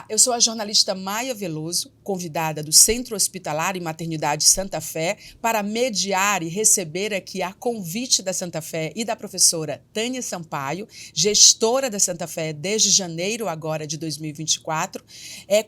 eu sou a jornalista Maia Veloso, convidada do Centro Hospitalar e Maternidade Santa Fé para mediar e receber aqui a convite da Santa Fé e da professora Tânia Sampaio, gestora da Santa Fé desde janeiro agora de 2024,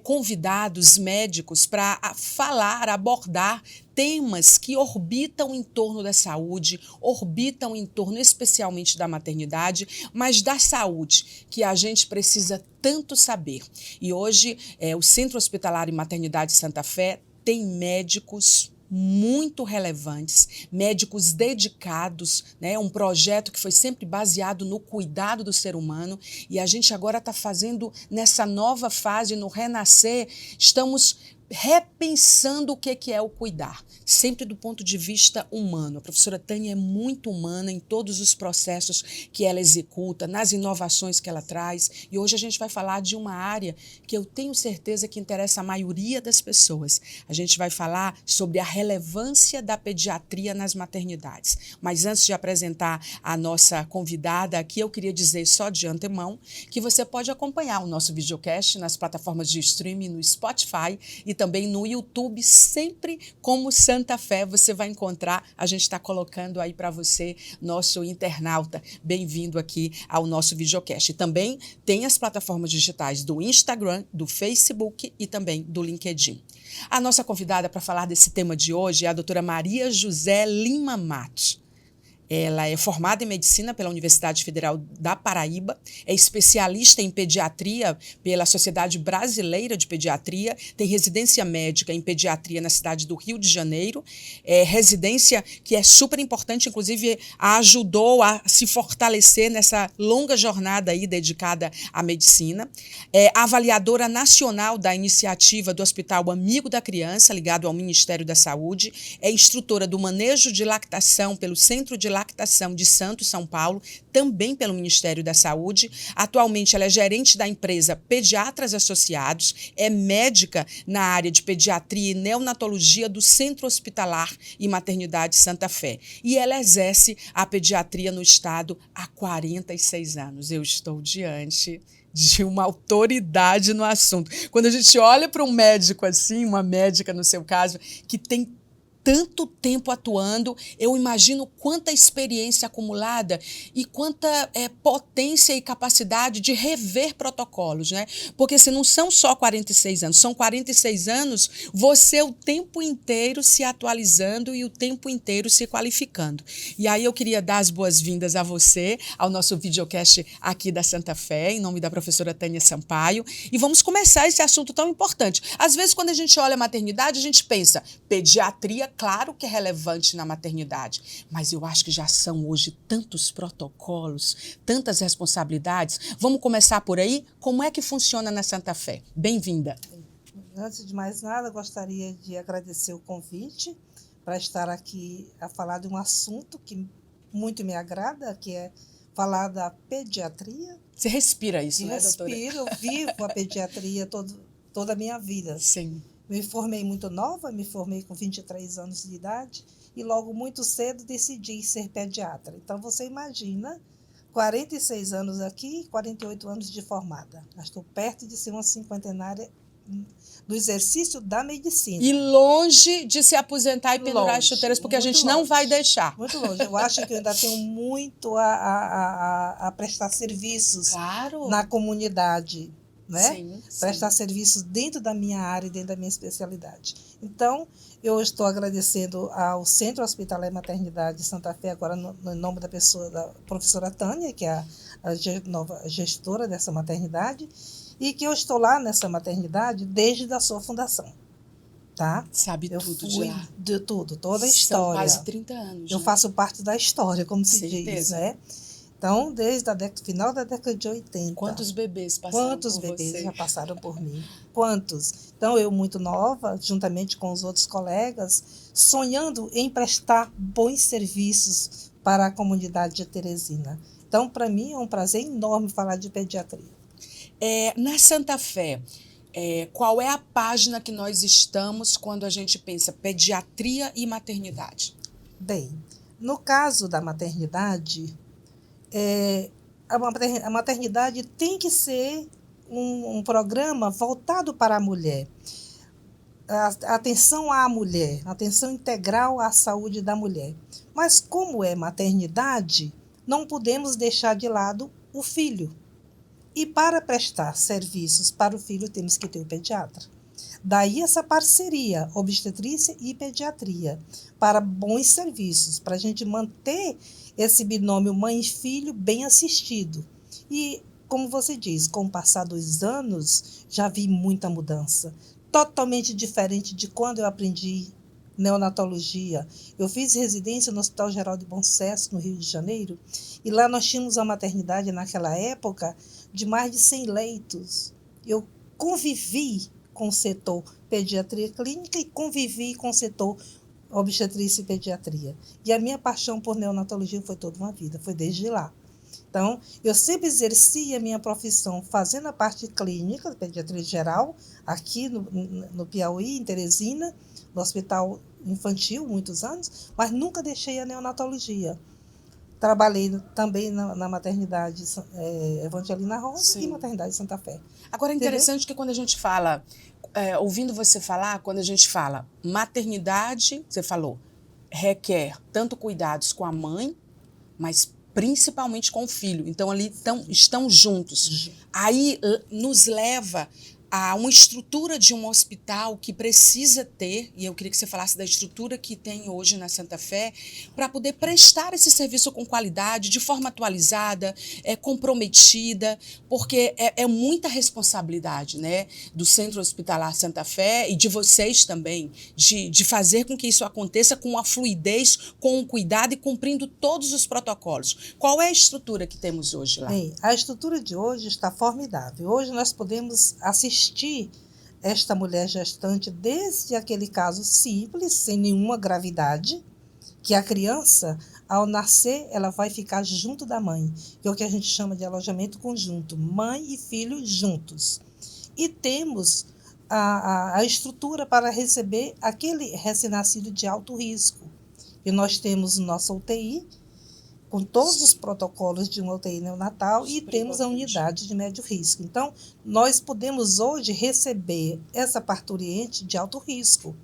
convidados médicos para falar, abordar temas que orbitam em torno da saúde, orbitam em torno especialmente da maternidade, mas da saúde, que a gente precisa tanto saber. E hoje, o Centro Hospitalar e Maternidade Santa Fé tem médicos muito relevantes, médicos dedicados, né? Um projeto que foi sempre baseado no cuidado do ser humano, e a gente agora está fazendo, nessa nova fase, no renascer, estamos repensando o que é o cuidar, sempre do ponto de vista humano. A professora Tânia é muito humana em todos os processos que ela executa, nas inovações que ela traz, e hoje a gente vai falar de uma área que eu tenho certeza que interessa a maioria das pessoas. A gente vai falar sobre a relevância da pediatria nas maternidades. Mas antes de apresentar a nossa convidada aqui, eu queria dizer só de antemão que você pode acompanhar o nosso videocast nas plataformas de streaming, no Spotify e também no YouTube, sempre como Santa Fé, você vai encontrar, a gente está colocando aí para você, nosso internauta, bem-vindo aqui ao nosso videocast. E também tem as plataformas digitais do Instagram, do Facebook e também do LinkedIn. A nossa convidada para falar desse tema de hoje é a doutora Maria José Lima Matos. Ela é formada em medicina pela Universidade Federal da Paraíba, é especialista em pediatria pela Sociedade Brasileira de Pediatria, tem residência médica em pediatria na cidade do Rio de Janeiro, residência que é super importante, inclusive a ajudou a se fortalecer nessa longa jornada aí dedicada à medicina. É avaliadora nacional da iniciativa do Hospital Amigo da Criança, ligado ao Ministério da Saúde, é instrutora do manejo de lactação pelo Centro de Lactação de Santos, São Paulo, também pelo Ministério da Saúde. Atualmente, ela é gerente da empresa Pediatras Associados, é médica na área de pediatria e neonatologia do Centro Hospitalar e Maternidade Santa Fé. E ela exerce a pediatria no estado há 46 anos. Eu estou diante de uma autoridade no assunto. Quando a gente olha para um médico assim, uma médica no seu caso, que tem tanto tempo atuando, eu imagino quanta experiência acumulada e quanta potência e capacidade de rever protocolos, né? Porque se não são só 46 anos, são 46 anos você o tempo inteiro se atualizando e o tempo inteiro se qualificando. E aí eu queria dar as boas-vindas a você, ao nosso videocast aqui da Santa Fé, em nome da professora Tânia Sampaio, e vamos começar esse assunto tão importante. Às vezes, quando a gente olha a maternidade, a gente pensa, pediatria, claro que é relevante na maternidade, mas eu acho que já são hoje tantos protocolos, tantas responsabilidades. Vamos começar por aí? Como é que funciona na Santa Fé? Bem-vinda. Antes de mais nada, gostaria de agradecer o convite para estar aqui a falar de um assunto que muito me agrada, que é falar da pediatria. Você respira isso, né, doutora? Respiro, eu vivo a pediatria toda a minha vida. Sim. Me formei muito nova, me formei com 23 anos de idade e logo muito cedo decidi ser pediatra. Então, você imagina, 46 anos aqui e 48 anos de formada. Estou perto de ser uma cinquentenária do exercício da medicina. E longe de se aposentar e pendurar as chuteiras, porque a gente não vai deixar. Muito longe. Eu acho que eu ainda tenho muito a prestar serviços na comunidade. Né? Sim, prestar serviços dentro da minha área e dentro da minha especialidade. Então, eu estou agradecendo ao Centro Hospitalar e Maternidade Santa Fé, agora no nome da professora Tânia, que é a nova gestora dessa maternidade, e que eu estou lá nessa maternidade desde a sua fundação. Tá? Sabe tudo já. De tudo, toda a história. São quase 30 anos. Eu faço parte da história, como se diz, né? Então, desde final da década de 80. Quantos bebês passaram por você? Quantos bebês já passaram por mim? Quantos? Então, eu muito nova, juntamente com os outros colegas, sonhando em prestar bons serviços para a comunidade de Teresina. Então, para mim, é um prazer enorme falar de pediatria. Na Santa Fé, qual é a página que nós estamos quando a gente pensa pediatria e maternidade? Bem, no caso da maternidade... a maternidade tem que ser um programa voltado para a mulher. Atenção à mulher, atenção integral à saúde da mulher. Mas como é maternidade, não podemos deixar de lado o filho. E para prestar serviços para o filho, temos que ter o pediatra. Daí essa parceria, obstetrícia e pediatria, para bons serviços, para a gente manter esse binômio mãe e filho bem assistido. E, como você diz, com o passar dos anos, já vi muita mudança. Totalmente diferente de quando eu aprendi neonatologia. Eu fiz residência no Hospital Geral de Bom Sucesso, no Rio de Janeiro, e lá nós tínhamos uma maternidade naquela época de mais de 100 leitos. Eu convivi com o setor pediatria clínica e convivi com o setor obstetrícia e pediatria. E a minha paixão por neonatologia foi toda uma vida, foi desde lá. Então, eu sempre exerci a minha profissão fazendo a parte clínica, pediatria geral, aqui no Piauí, em Teresina, no Hospital Infantil, muitos anos, mas nunca deixei a neonatologia. Trabalhei também na maternidade Evangelina Rosa. Sim. E maternidade Santa Fé. Agora, é interessante que quando a gente fala, ouvindo você falar, quando a gente fala maternidade, você falou, requer tanto cuidados com a mãe, mas principalmente com o filho. Então, ali estão juntos. Aí nos leva a uma estrutura de um hospital que precisa ter, e eu queria que você falasse da estrutura que tem hoje na Santa Fé, para poder prestar esse serviço com qualidade, de forma atualizada, comprometida, porque é muita responsabilidade, né, do Centro Hospitalar Santa Fé e de vocês também, de fazer com que isso aconteça com a fluidez, com o cuidado e cumprindo todos os protocolos. Qual é a estrutura que temos hoje lá? Bem, a estrutura de hoje está formidável. Hoje nós podemos assistir esta mulher gestante desde aquele caso simples, sem nenhuma gravidade, que a criança, ao nascer, ela vai ficar junto da mãe, que é o que a gente chama de alojamento conjunto, mãe e filho juntos. E temos a estrutura para receber aquele recém-nascido de alto risco. E nós temos nossa UTI, com todos os protocolos de uma UTI neonatal, e temos a unidade de médio risco. Então, nós podemos hoje receber essa parturiente de alto risco.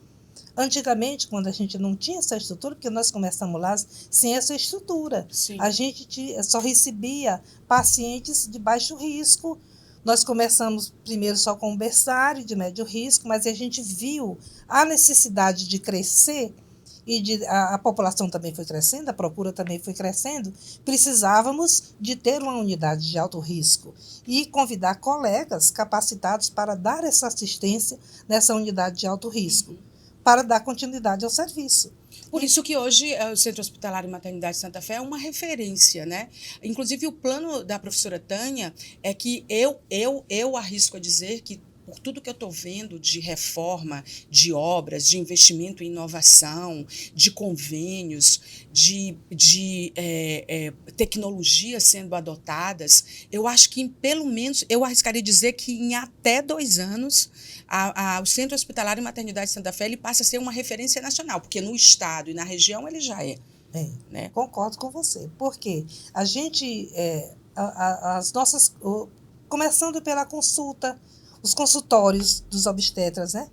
Antigamente, quando a gente não tinha essa estrutura, porque nós começamos lá sem essa estrutura, Sim. A gente só recebia pacientes de baixo risco. Nós começamos primeiro só com o berçário de médio risco, mas a gente viu a necessidade de crescer, e a população também foi crescendo, a procura também foi crescendo, precisávamos de ter uma unidade de alto risco e convidar colegas capacitados para dar essa assistência nessa unidade de alto risco, para dar continuidade ao serviço. Por isso que hoje o Centro Hospitalar e Maternidade Santa Fé é uma referência, né? Inclusive, o plano da professora Tânia é que eu arrisco a dizer que, por tudo que eu estou vendo de reforma, de obras, de investimento em inovação, de convênios, de tecnologias sendo adotadas, eu acho que, pelo menos, eu arriscaria dizer que em até 2 anos, o Centro Hospitalar e Maternidade Santa Fé ele passa a ser uma referência nacional, porque no estado e na região ele já é. Né? Concordo com você, porque a gente, as nossas, começando pela consulta, os consultórios dos obstetras, né?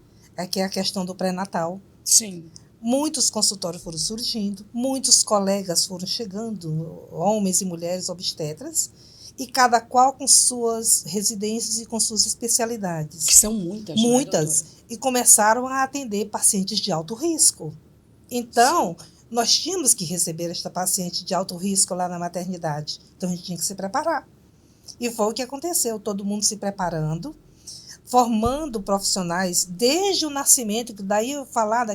Que é a questão do pré-natal. Sim. Muitos consultórios foram surgindo, muitos colegas foram chegando, homens e mulheres obstetras, e cada qual com suas residências e com suas especialidades. Que são muitas. Muitas. Né, e começaram a atender pacientes de alto risco. Então, Sim. nós tínhamos que receber esta paciente de alto risco lá na maternidade. Então, a gente tinha que se preparar. E foi o que aconteceu, todo mundo se preparando, formando profissionais desde o nascimento, que daí eu falar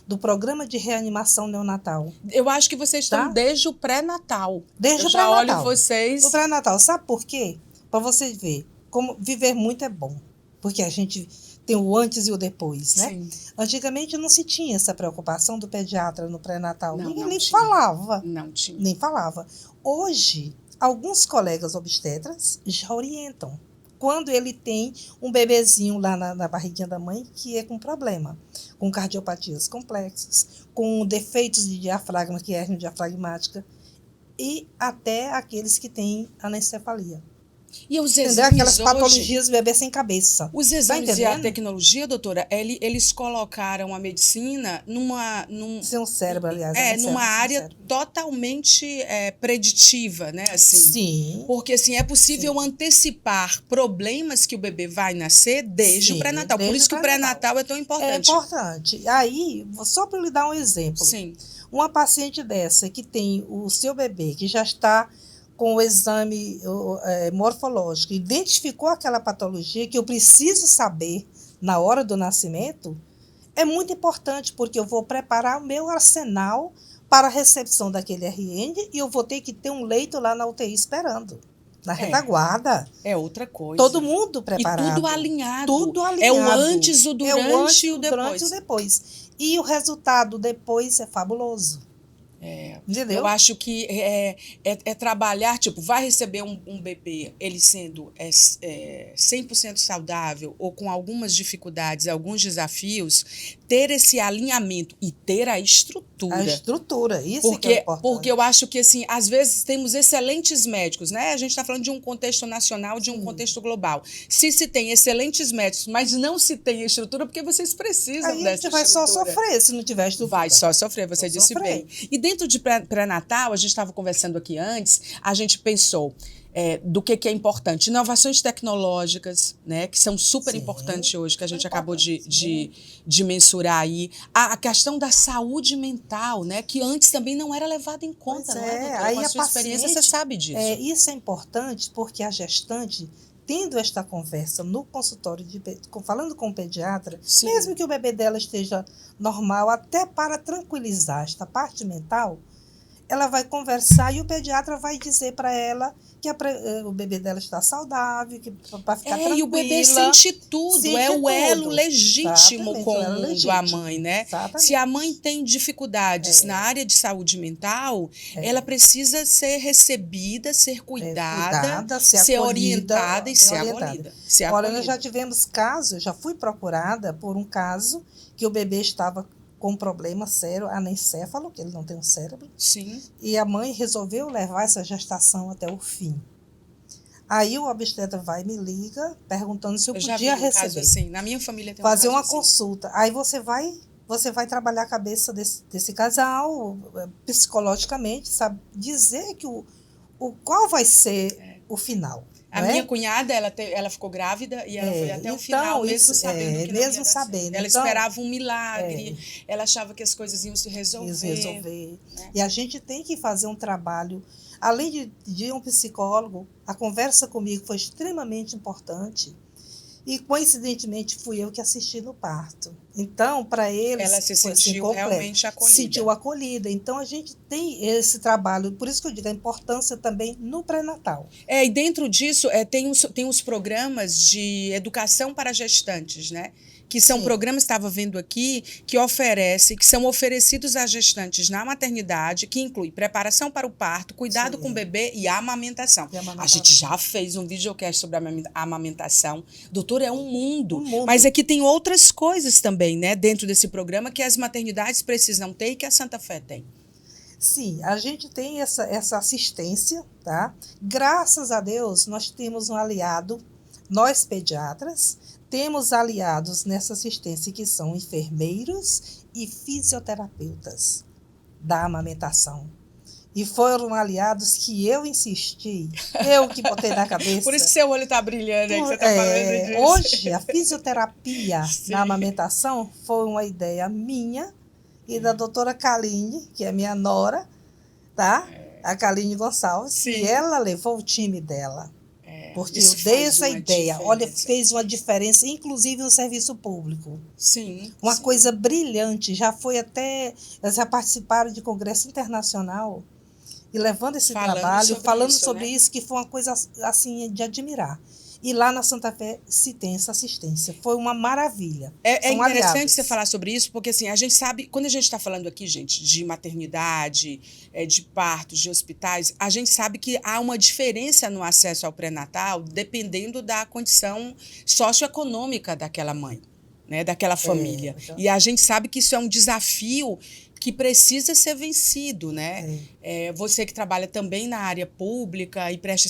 do programa de reanimação neonatal. Eu acho que vocês estão desde o pré-natal. Desde o pré-natal. Eu já olho vocês. O pré-natal, sabe por quê? Para você ver como viver muito é bom, porque a gente tem o antes e o depois, né? Sim. Antigamente não se tinha essa preocupação do pediatra no pré-natal. Ninguém nem tinha. falava. Não tinha. Nem falava. Hoje, alguns colegas obstetras já orientam. Quando ele tem um bebezinho lá na barriguinha da mãe que é com problema, com cardiopatias complexas, com defeitos de diafragma, que é hernia diafragmática, e até aqueles que têm anencefalia. E os Entendeu? exames Aquelas hoje, patologias do bebê sem cabeça. os Tá exames e a entendendo? tecnologia, doutora, eles colocaram a medicina Sem o cérebro, aliás, é um numa cérebro sem área cérebro. totalmente preditiva, né? Assim, Sim, porque assim, é possível sim. antecipar problemas que o bebê vai nascer desde o Sim, pré-natal. Por desde isso o que o pré-natal. pré-natal é tão É importante. importante. Aí, só para eu lhe dar um exemplo, Sim. uma paciente dessa que tem o seu bebê, que já está com o exame morfológico, identificou aquela patologia que eu preciso saber na hora do nascimento, é muito importante, porque eu vou preparar o meu arsenal para a recepção daquele RN e eu vou ter que ter um leito lá na UTI esperando, na retaguarda. É outra coisa. Todo mundo E preparado. tudo alinhado. Tudo É o alinhado. antes, o durante e o durante e o depois. depois. E o resultado depois é fabuloso. Entendeu? Eu acho que é trabalhar, tipo, vai receber um bebê, ele sendo 100% saudável ou com algumas dificuldades, alguns desafios, ter esse alinhamento e ter a estrutura. A estrutura, isso que é importante. Porque eu acho que, assim, às vezes temos excelentes médicos, né? A gente está falando de um contexto nacional, de um contexto global. Se tem excelentes médicos, mas não se tem estrutura, porque vocês precisam Aí dessa a gente vai só sofrer se não tiver estrutura. Vai só sofrer, você disse bem. E dentro de pré-natal, a gente estava conversando aqui antes, a gente pensou do que é importante. Inovações tecnológicas, né, que são super importantes hoje, que a gente acabou de mensurar aí. A questão da saúde mental, né, que antes também não era levada em conta, Pois não é, doutora? aí Com a a sua experiência, você sabe disso. Isso é importante porque a gestante, tendo esta conversa no consultório, falando com o pediatra, Sim. mesmo que o bebê dela esteja normal, até para tranquilizar esta parte mental, ela vai conversar e o pediatra vai dizer para ela que o bebê dela está saudável, que para ficar tranquila. E o bebê sente tudo, é o elo legítimo com o mundo, a mãe, né? Exatamente. Se a mãe tem dificuldades na área de saúde mental, ela precisa ser recebida, ser cuidada, ser orientada e ser acolhida. Olha, nós já tivemos casos, eu já fui procurada por um caso que o bebê estava com um problema sério, anencéfalo, que ele não tem um cérebro. Sim. E a mãe resolveu levar essa gestação até o fim. Aí o obstetra vai e me liga, perguntando se eu podia receber. Caso assim. Na minha família tem fazer um caso uma consulta. Aí você vai trabalhar a cabeça desse casal, psicologicamente, sabe? Dizer que qual vai ser o final. A minha cunhada, ela ficou grávida e ela foi até o final, mesmo sabendo que não ia dar certo. Ela esperava um milagre, ela achava que as coisas iam se resolver. Né? E a gente tem que fazer um trabalho, além de um psicólogo, a conversa comigo foi extremamente importante. E, coincidentemente, fui eu que assisti no parto. Então, para eles... Ela se sentiu realmente acolhida. Sentiu acolhida. Então, a gente tem esse trabalho. Por isso que eu digo a importância também no pré-natal. E dentro disso, tem os programas de educação para gestantes, né? Que são programas, estava vendo aqui, que são oferecidos às gestantes na maternidade, que inclui preparação para o parto, cuidado com o bebê e amamentação. A gente já fez um videocast sobre a amamentação. Doutor, é um mundo. Mas aqui tem outras coisas também, né, dentro desse programa que as maternidades precisam ter e que a Santa Fé tem. Sim, a gente tem essa assistência, tá? Graças a Deus, nós temos um aliado, nós pediatras, temos aliados nessa assistência que são enfermeiros e fisioterapeutas da amamentação. E foram aliados que eu insisti, eu que botei na cabeça. Por isso que seu olho está brilhando, aí que você está falando disso. Hoje, a fisioterapia na amamentação foi uma ideia minha e da doutora Kaline, que é minha nora, tá? A Kaline Gonçalves, e ela levou o time dela. Porque eu dei essa ideia. Olha, fez uma diferença, inclusive no serviço público. Sim. Uma coisa brilhante. Já participaram de congresso internacional e levando esse trabalho, falando sobre isso, que foi uma coisa assim de admirar. E lá na Santa Fé se tem essa assistência. Foi uma maravilha. É interessante você falar sobre isso, porque assim, a gente sabe, quando a gente está falando aqui, gente, de maternidade, de partos, de hospitais, a gente sabe que há uma diferença no acesso ao pré-natal, dependendo da condição socioeconômica daquela mãe, né, daquela família. E a gente sabe que isso é um desafio que precisa ser vencido, né? Você que trabalha também na área pública e presta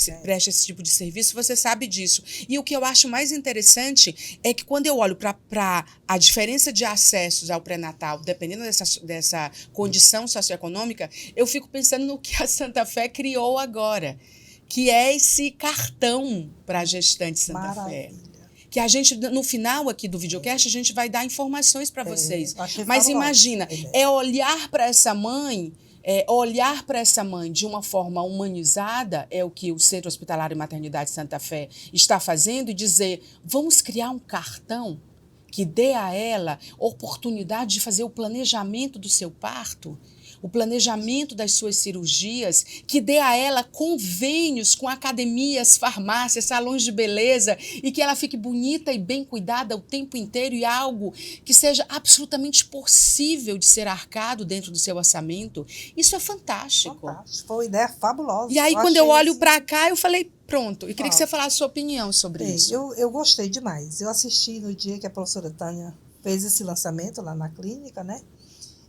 esse tipo de serviço, você sabe disso. E o que eu acho mais interessante é que quando eu olho para a diferença de acessos ao pré-natal, dependendo dessa condição socioeconômica, eu fico pensando no que a Santa Fé criou agora, que é esse cartão para a gestante Santa Fé. Que a gente, no final aqui do videocast, a gente vai dar informações para vocês. Mas imagina, olhar para essa mãe, de uma forma humanizada, é o que o Centro Hospitalar e Maternidade Santa Fé está fazendo, e dizer, vamos criar um cartão que dê a ela oportunidade de fazer o planejamento do seu parto, o planejamento das suas cirurgias, que dê a ela convênios com academias, farmácias, salões de beleza, e que ela fique bonita e bem cuidada o tempo inteiro, e algo que seja absolutamente possível de ser arcado dentro do seu orçamento. Isso é fantástico. Fantástico. Foi uma ideia fabulosa. E aí, quando eu olho para cá, eu falei, pronto. E queria que você falasse a sua opinião sobre isso. Eu gostei demais. Eu assisti no dia que a professora Tânia fez esse lançamento lá na clínica, né?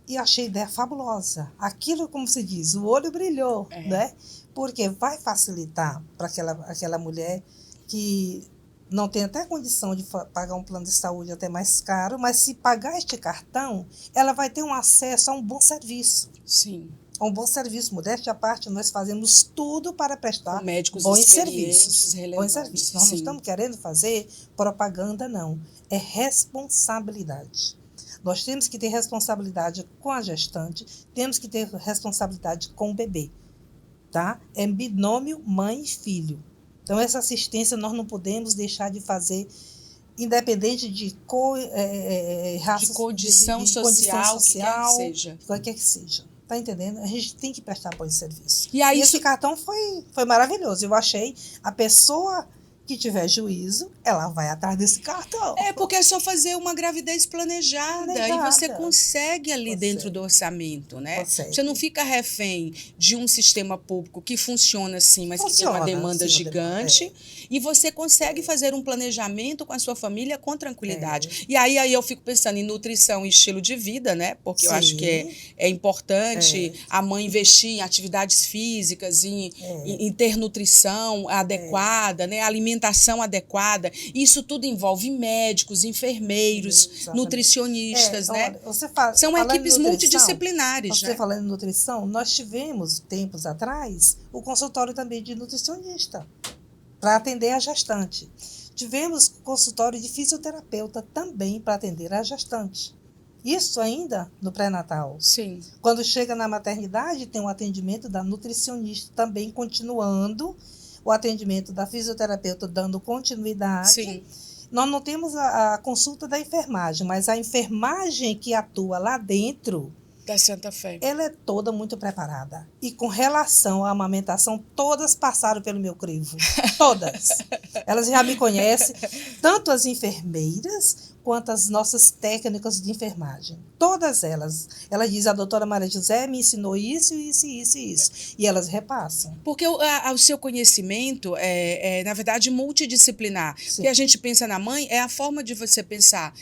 E achei a ideia fabulosa. Aquilo, como se diz, o olho brilhou, né? Porque vai facilitar para aquela mulher que não tem até condição de pagar um plano de saúde até mais caro, mas se pagar este cartão, ela vai ter um acesso a um bom serviço. Sim. A um bom serviço. Modéstia à parte, nós fazemos tudo para prestar bons serviços. Bons serviços. Nós não estamos querendo fazer propaganda, não. É responsabilidade. Nós temos que ter responsabilidade com a gestante, temos que ter responsabilidade com o bebê, tá? É binômio mãe e filho. Então, essa assistência nós não podemos deixar de fazer, independente de raça, de condição social, qualquer que seja. Tá entendendo? A gente tem que prestar bom serviço. E aí, esse cartão foi maravilhoso. Eu achei a pessoa que tiver juízo, ela vai atrás desse cartão. Porque é só fazer uma gravidez planejada. E você consegue ali dentro do orçamento, né? Você não fica refém de um sistema público que funciona assim, mas que tem uma demanda gigante. E você consegue fazer um planejamento com a sua família com tranquilidade. E aí eu fico pensando em nutrição e estilo de vida, né? Porque eu acho que é importante a mãe investir em atividades físicas, em ter nutrição adequada, né? Alimentação adequada. Isso tudo envolve médicos, enfermeiros, nutricionistas, né? São equipes multidisciplinares. Você falando em nutrição, nós tivemos, tempos atrás, o consultório também de nutricionista, para atender a gestante. Tivemos consultório de fisioterapeuta também para atender a gestante. Isso ainda no pré-natal. Sim. Quando chega na maternidade, tem um atendimento da nutricionista também continuando, o atendimento da fisioterapeuta dando continuidade. Sim. Nós não temos a consulta da enfermagem, mas a enfermagem que atua lá dentro da Santa Fé, ela é toda muito preparada. E com relação à amamentação, todas passaram pelo meu crivo. Todas. Elas já me conhecem, tanto as enfermeiras quanto as nossas técnicas de enfermagem. Todas elas. Ela diz, a doutora Maria José me ensinou isso, isso, isso e isso. E elas repassam. Porque o seu conhecimento na verdade, multidisciplinar. Sim. Porque a gente pensa na mãe, é a forma de você pensar.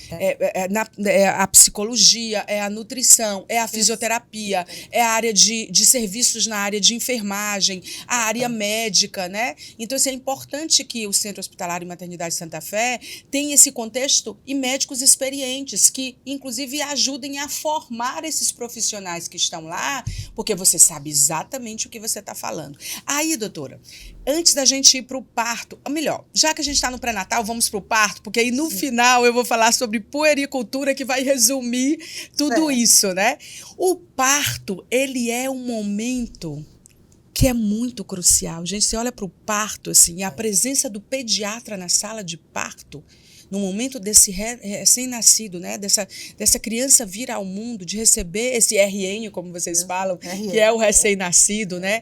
A psicologia, é a nutrição, é a fisioterapia, é a área de serviços na área de enfermagem, a área médica, né? Então, é importante que o Centro Hospitalar e Maternidade Santa Fé tenha esse contexto e médicos experientes que, inclusive, ajudem a formar esses profissionais que estão lá, porque você sabe exatamente o que você está falando. Aí, doutora, antes da gente ir para o parto, ou melhor, já que a gente está no pré-natal, vamos para o parto, porque aí no final eu vou falar sobre puericultura, que vai resumir tudo isso, né? O parto, ele é um momento que é muito crucial. Gente, você olha para o parto, assim, a presença do pediatra na sala de parto, no momento desse recém-nascido, né? dessa criança vir ao mundo, de receber esse RN, como vocês falam, que é o recém-nascido, né?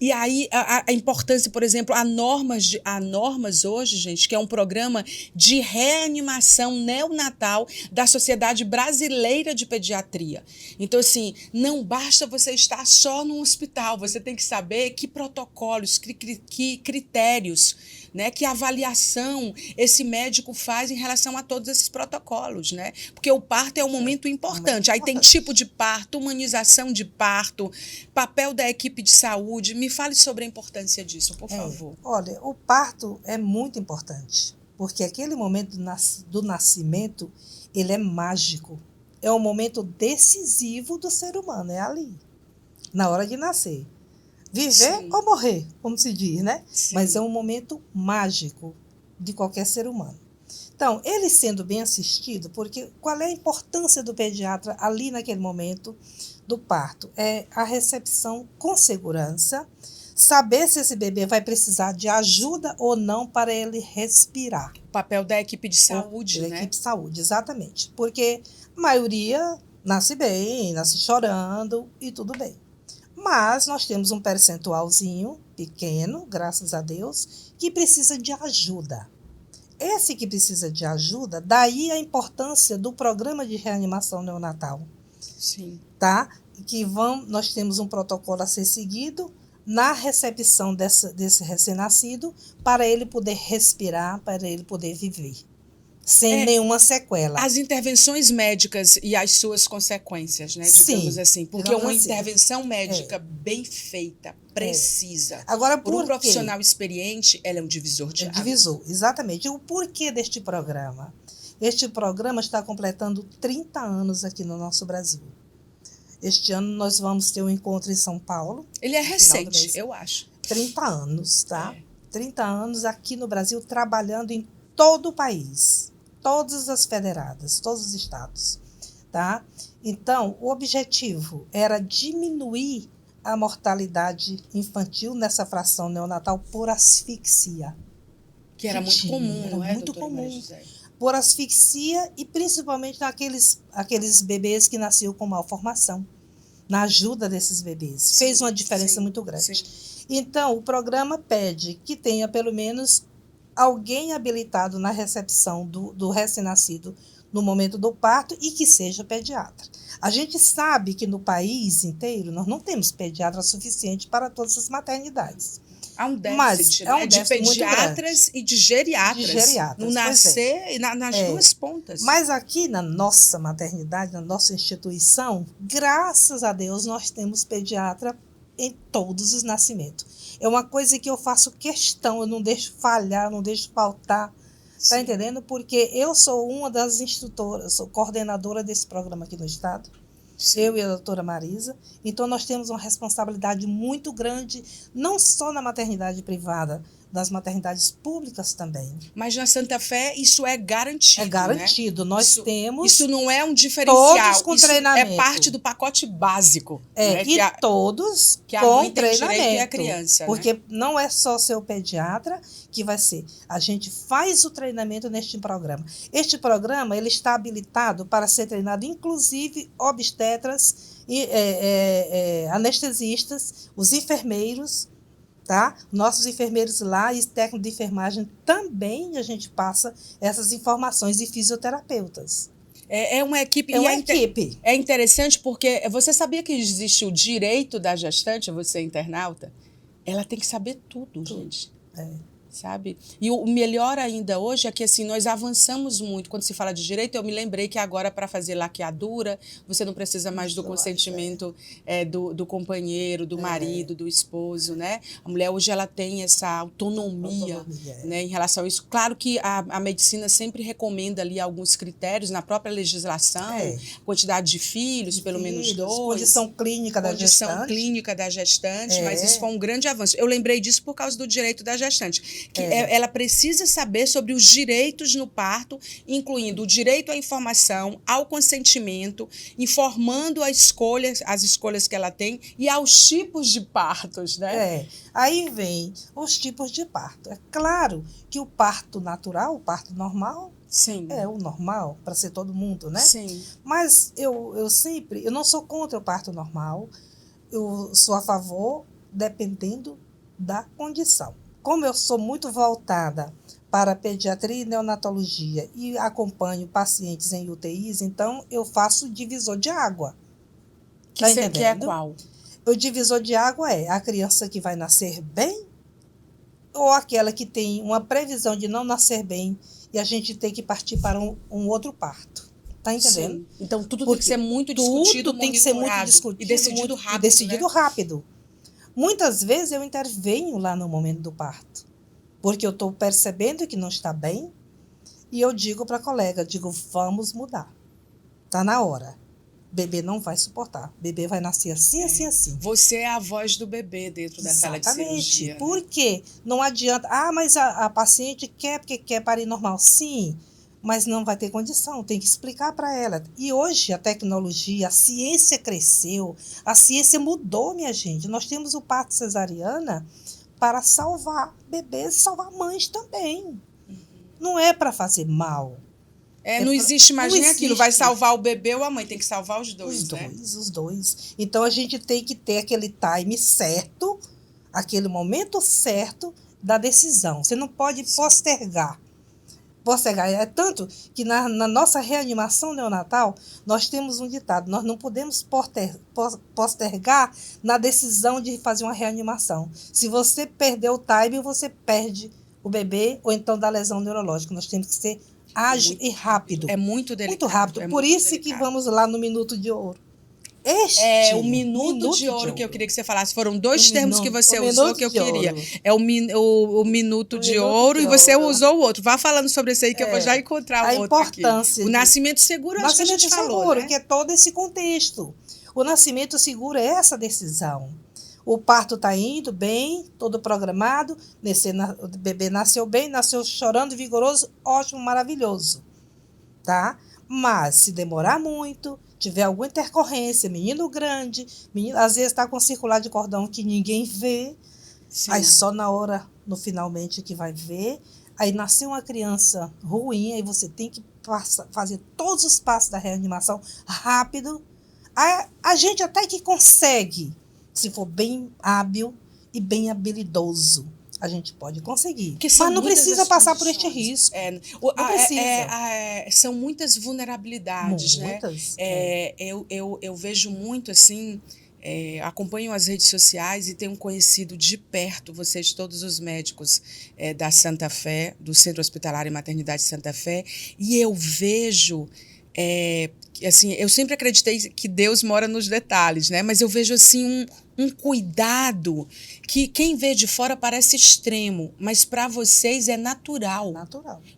E aí a importância, por exemplo, há normas hoje, gente, que é um programa de reanimação neonatal da Sociedade Brasileira de Pediatria. Então, assim, não basta você estar só no hospital, você tem que saber que protocolos, que critérios né? Que avaliação esse médico faz em relação a todos esses protocolos, né? Porque o parto é um momento importante. Aí tem tipo de parto, humanização de parto, papel da equipe de saúde. Me fale sobre a importância disso, por favor. Olha, o parto é muito importante, porque aquele momento do nascimento, ele é mágico. É um momento decisivo do ser humano, é ali, na hora de nascer. Viver Sim. ou morrer, como se diz, né? Sim. Mas é um momento mágico de qualquer ser humano. Então, ele sendo bem assistido, porque qual é a importância do pediatra ali naquele momento do parto? É a recepção com segurança, saber se esse bebê vai precisar de ajuda ou não para ele respirar. O papel da equipe de saúde, Da né? equipe de saúde, exatamente. Porque a maioria nasce bem, nasce chorando e tudo bem. Mas nós temos um percentualzinho pequeno, graças a Deus, que precisa de ajuda. Esse que precisa de ajuda, daí a importância do programa de reanimação neonatal. Sim. Tá? Nós temos um protocolo a ser seguido na recepção desse recém-nascido para ele poder respirar, para ele poder viver, sem nenhuma sequela. As intervenções médicas e as suas consequências, né? Digamos assim. Porque uma intervenção médica bem feita, precisa. Agora, por um profissional experiente, ela é um divisor de águas. Divisor, exatamente. O porquê deste programa? Este programa está completando 30 anos aqui no nosso Brasil. Este ano nós vamos ter um encontro em São Paulo. Ele é recente, eu acho. 30 anos, tá? 30 anos aqui no Brasil, trabalhando em todo o país. Todas as federadas, todos os estados, tá? Então, o objetivo era diminuir a mortalidade infantil nessa fração neonatal por asfixia. Que era muito comum, não é, muito comum. Por asfixia e principalmente aqueles bebês que nasciam com malformação. Na ajuda desses bebês. Sim, fez uma diferença muito grande. Sim. Então, o programa pede que tenha pelo menos alguém habilitado na recepção do recém-nascido no momento do parto e que seja pediatra. A gente sabe que no país inteiro nós não temos pediatra suficiente para todas as maternidades. Há um déficit, né? De pediatras e de geriatras. No nascer e nas duas pontas. Mas aqui na nossa maternidade, na nossa instituição, graças a Deus, nós temos pediatra em todos os nascimentos. É uma coisa que eu faço questão, eu não deixo falhar, não deixo faltar. Está entendendo? Porque eu sou uma das instrutoras, sou coordenadora desse programa aqui no estado. Sim. Eu e a doutora Marisa. Então, nós temos uma responsabilidade muito grande, não só na maternidade privada, das maternidades públicas também. Mas na Santa Fé isso é garantido, É garantido. Né? Nós temos... Isso não é um diferencial. Todos com treinamento. É parte do pacote básico. Né? E todos que a com mãe tem treinamento. Direito e a criança. Porque né? não é só ser o pediatra que vai ser. A gente faz o treinamento neste programa. Este programa ele está habilitado para ser treinado, inclusive, obstetras, anestesistas, os enfermeiros, tá? Nossos enfermeiros lá e técnicos de enfermagem também a gente passa essas informações e fisioterapeutas. É uma equipe. Equipe. É interessante porque você sabia que existe o direito da gestante, você internauta? Ela tem que saber tudo. Gente. Sabe? E o melhor ainda hoje é que assim, nós avançamos muito. Quando se fala de direito, eu me lembrei que agora para fazer laqueadura, você não precisa mais do consentimento do companheiro, do marido, do esposo, né? A mulher hoje ela tem essa autonomia. Né, em relação a isso. Claro que a medicina sempre recomenda ali alguns critérios na própria legislação, quantidade de filhos, pelo menos 2. Condição clínica da gestante. Mas isso foi um grande avanço. Eu lembrei disso por causa do direito da gestante. Que ela precisa saber sobre os direitos no parto, incluindo o direito à informação, ao consentimento, informando as escolhas que ela tem e aos tipos de partos, né? Aí vem os tipos de parto. É claro que o parto natural, o parto normal, Sim. É o normal para ser todo mundo, né? Sim. Mas eu não sou contra o parto normal, eu sou a favor dependendo da condição. Como eu sou muito voltada para pediatria e neonatologia e acompanho pacientes em UTIs, então eu faço divisor de água. Que é qual? O divisor de água é a criança que vai nascer bem ou aquela que tem uma previsão de não nascer bem e a gente tem que partir para um outro parto. Está entendendo? Sim. Então, tudo tem Porque que ser muito discutido, tudo tem que ser muito monitorado discutido e decidido e rápido, decidido né? rápido. Muitas vezes eu intervenho lá no momento do parto, porque eu estou percebendo que não está bem e eu digo para a colega, digo, vamos mudar. Está na hora. Bebê não vai suportar. Bebê vai nascer assim, assim, assim. Você é a voz do bebê dentro da sala de cirurgia. Por Né? quê? Não adianta. Ah, mas a paciente quer porque quer parir normal. Sim, mas não vai ter condição. Tem que explicar para ela. E hoje a tecnologia, a ciência cresceu, a ciência mudou, minha gente. Nós temos o parto cesariana para salvar bebês e salvar mães também. Não é para fazer mal. Não existe mais nem aquilo, vai existe. salvar o bebê ou a mãe, tem que salvar os dois, né? Os dois. Então a gente tem que ter aquele time certo, aquele momento certo da decisão. Você não pode postergar. É tanto que na nossa reanimação neonatal, nós temos um ditado, nós não podemos postergar na decisão de fazer uma reanimação. Se você perder o time, você perde o bebê ou então da lesão neurológica. Nós temos que ser ágil e rápido. É muito delicado. Muito rápido. Por isso que vamos lá no minuto de ouro. O minuto de ouro que eu queria que você falasse. Foram dois termos que você o usou que eu queria. É o minuto de ouro e você usou o outro. Vá falando sobre isso aí que eu vou já encontrar o outro aqui. O nascimento seguro, acho que a gente falou, né? Que é todo esse contexto. O nascimento seguro é essa decisão. O parto está indo bem, todo programado, o bebê nasceu bem, nasceu chorando, vigoroso, ótimo, maravilhoso. Tá? Mas se demorar muito, tiver alguma intercorrência, menino grande, às vezes está com circular de cordão que ninguém vê, sim, aí só na hora, no finalmente, que vai ver, aí nasceu uma criança ruim, aí você tem que fazer todos os passos da reanimação rápido. A gente até que consegue, se for bem hábil e bem habilidoso. A gente pode conseguir. Mas não precisa passar por este risco. Não precisa. São muitas vulnerabilidades, muitas, né? Eu vejo muito assim, acompanho as redes sociais e tenho conhecido de perto vocês, todos os médicos da Santa Fé, do Centro Hospitalar e Maternidade Santa Fé, e eu vejo... assim, eu sempre acreditei que Deus mora nos detalhes, né? Mas eu vejo assim um cuidado que quem vê de fora parece extremo, mas para vocês é natural.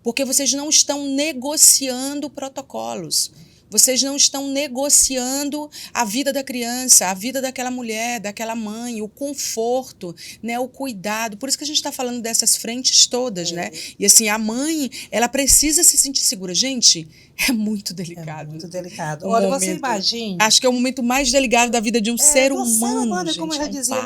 Porque vocês não estão negociando protocolos. Vocês não estão negociando a vida da criança, a vida daquela mulher, daquela mãe, o conforto, né, o cuidado. Por isso que a gente está falando dessas frentes todas, né? E assim, a mãe, ela precisa se sentir segura. Gente, é muito delicado. É muito delicado. Olha, você imagina... Acho que é o momento mais delicado da vida de um ser humano, gente, como já dizia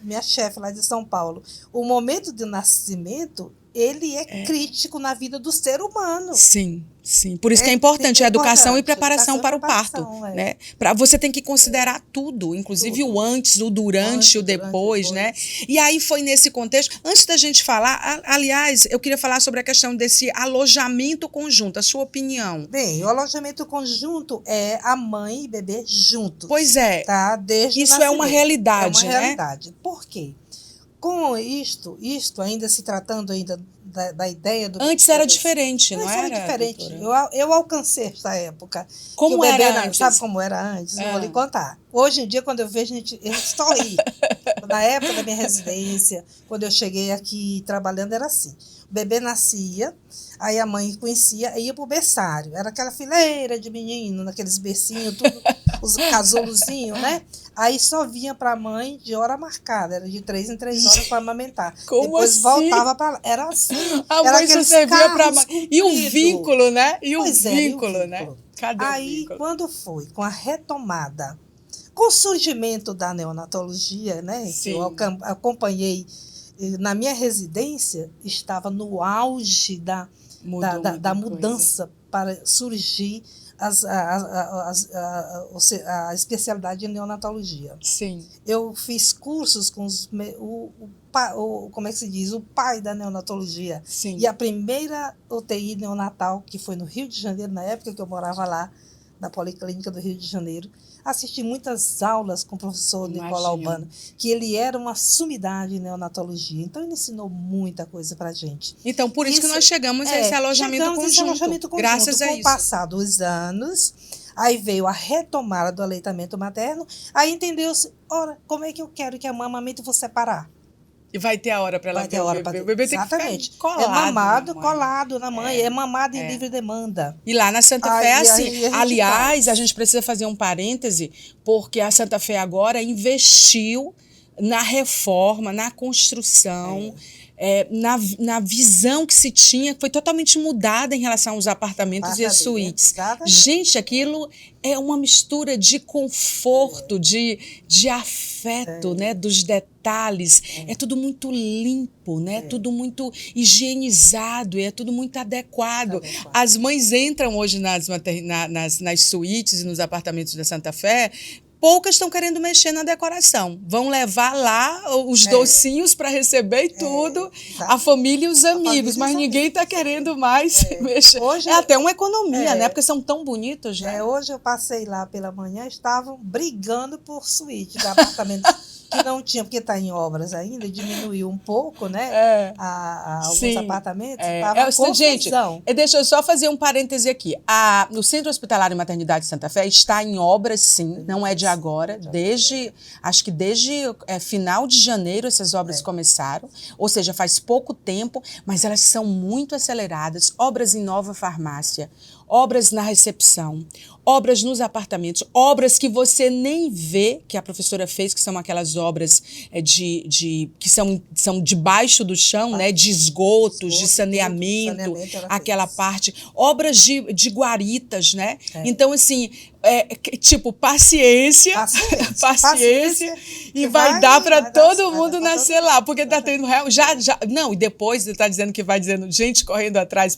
minha chefe lá de São Paulo. O momento do nascimento, ele é crítico na vida do ser humano. Sim. Sim, por isso que é importante a educação e preparação para o parto, né? Você tem que considerar tudo, inclusive o antes, o durante, o depois, né? E aí foi nesse contexto, antes da gente falar, aliás, eu queria falar sobre a questão desse alojamento conjunto, a sua opinião. Bem, o alojamento conjunto é a mãe e bebê juntos. Pois é, tá? Desde isso é uma realidade, né? É uma realidade. Por quê? Com isto ainda se tratando ainda da ideia do... Antes era diferente, não era? Era diferente. Eu alcancei essa época. Como era antes? Sabe como era antes? Eu vou lhe contar. Hoje em dia, quando eu vejo, eu sorri. Na época da minha residência, quando eu cheguei aqui trabalhando, era assim. O bebê nascia, aí a mãe conhecia e ia pro berçário. Era aquela fileira de menino, naqueles bercinhos, tudo, os casulozinhos, né? Aí só vinha para a mãe de hora marcada, era de 3 em 3 horas para amamentar. Como depois assim? Voltava para lá. Era assim. A mãe só servia para a mãe. E o vínculo, né? E o vínculo, né? Cadê o vínculo? Quando foi com a retomada, com o surgimento da neonatologia, né? Sim. Que eu acompanhei na minha residência, estava no auge da mudança para surgir a especialidade de neonatologia. Sim. Eu fiz cursos com como é que se diz? O pai da neonatologia. Sim. E a primeira UTI neonatal, que foi no Rio de Janeiro, na época que eu morava lá, da Policlínica do Rio de Janeiro. Assisti muitas aulas com o professor Nicolau Imagino. Albano, que ele era uma sumidade em neonatologia. Então, ele ensinou muita coisa para a gente. Então, por isso que nós chegamos a esse alojamento chegamos a conjunto. esse alojamento conjunto. Graças a Com o isso. passar dos anos, aí veio a retomada do aleitamento materno, aí entendeu-se, ora, como é que eu quero que a mãe amamente eu vou separar? E vai ter a hora para ela Vai ter ver hora o para bebê. O bebê tem que exatamente. ficar colado. É mamado, na mãe. colado na mãe, é mamado em é. livre demanda. E lá na Santa Fé é Aí- assim. aí a gente Aliás, faz. a gente precisa fazer um parêntese, porque a Santa Fé agora investiu na reforma, na construção, na visão que se tinha, que foi totalmente mudada em relação aos apartamentos e às suítes. Exatamente. Gente, aquilo é uma mistura de conforto, de afeto, né, dos detalhes. É tudo muito limpo, né? Tudo muito higienizado, é tudo muito adequado. As mães entram hoje nas suítes e nos apartamentos da Santa Fé. Poucas estão querendo mexer na decoração. Vão levar lá os docinhos para receber e tudo, a família e os amigos, mas ninguém está querendo mais mexer. Hoje, é até uma economia, né? Porque são tão bonitos, né? Hoje eu passei lá pela manhã, estavam brigando por suíte de apartamento que não tinha, porque está em obras ainda, diminuiu um pouco, né? Alguns apartamentos. Gente, deixa eu só fazer um parêntese aqui. O Centro Hospitalar e Maternidade Santa Fé está em obras, sim, não é de agora. Acho que desde final de janeiro essas obras começaram, ou seja, faz pouco tempo, mas elas são muito aceleradas. Obras em nova farmácia, obras na recepção, obras nos apartamentos, obras que você nem vê que a professora fez, que são aquelas obras que são debaixo do chão, né, de esgotos, de saneamento, aquela parte, obras de guaritas, né? Então, assim, tipo, paciência, e vai dar para todo mundo nascer lá, porque tá tendo não, e depois está dizendo que vai dizendo gente correndo atrás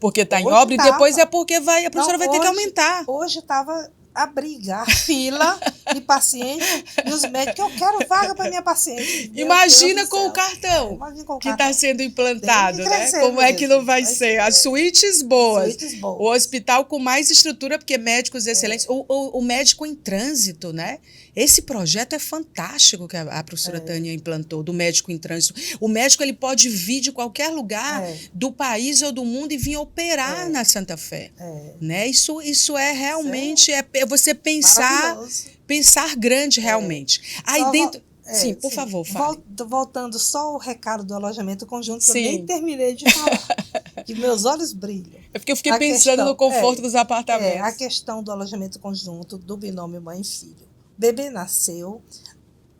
porque está em obra, e depois é porque a professora vai ter que aumentar. Hoje estava a brigar, fila de paciente e os médicos, eu quero vaga para minha paciente. Imagina com o cartão que está sendo implantado, né? Como é que não vai ser? As suítes boas, o hospital com mais estrutura, porque médicos excelentes, o médico em trânsito, né? Esse projeto é fantástico que a professora Tânia implantou, do médico em trânsito. O médico ele pode vir de qualquer lugar do país ou do mundo e vir operar na Santa Fé. Né? Isso é realmente você pensar grande realmente. Aí dentro... Sim, por favor, fale. Voltando só ao recado do alojamento conjunto, eu nem terminei de falar, que meus olhos brilham. É porque eu fiquei pensando no conforto dos apartamentos. A questão do alojamento conjunto, do binômio mãe e filho. Bebê nasceu,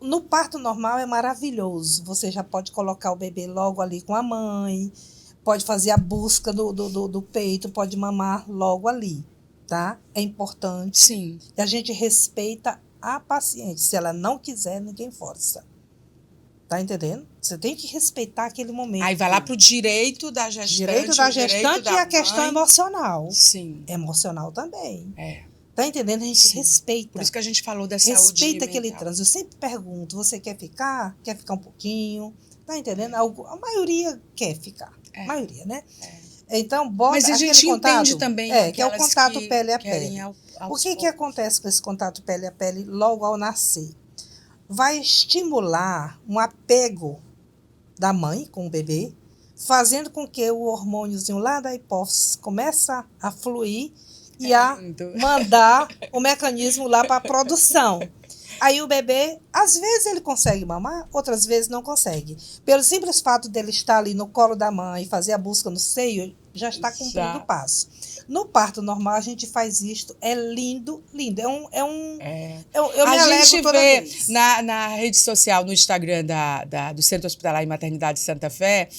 no parto normal é maravilhoso, você já pode colocar o bebê logo ali com a mãe, pode fazer a busca do peito, pode mamar logo ali, tá? É importante. Sim. E a gente respeita a paciente, se ela não quiser, ninguém força. Tá entendendo? Você tem que respeitar aquele momento. Aí vai lá pro direito da gestante. Direito da gestante e a questão emocional. Sim. Emocional também. Tá entendendo? A gente respeita. Por isso que a gente falou da saúde respeita mental. aquele trânsito. Eu sempre pergunto, você quer ficar? Quer ficar um pouquinho? Tá entendendo? A maioria quer ficar. A maioria, né? Então, bota mas a gente entende também que é o contato pele a pele. O que poucos. Acontece com esse contato pele a pele logo ao nascer? Vai estimular um apego da mãe com o bebê, fazendo com que o hormôniozinho lá da hipófise comece a fluir e a mandar o mecanismo lá para a produção. Aí o bebê, às vezes ele consegue mamar, outras vezes não consegue. Pelo simples fato dele estar ali no colo da mãe e fazer a busca no seio, já está cumprindo o passo. No parto normal, a gente faz isto. É lindo, lindo. Eu me alegro gente toda vê vez. na rede social, no Instagram do Centro Hospitalar e Maternidade Santa Fé,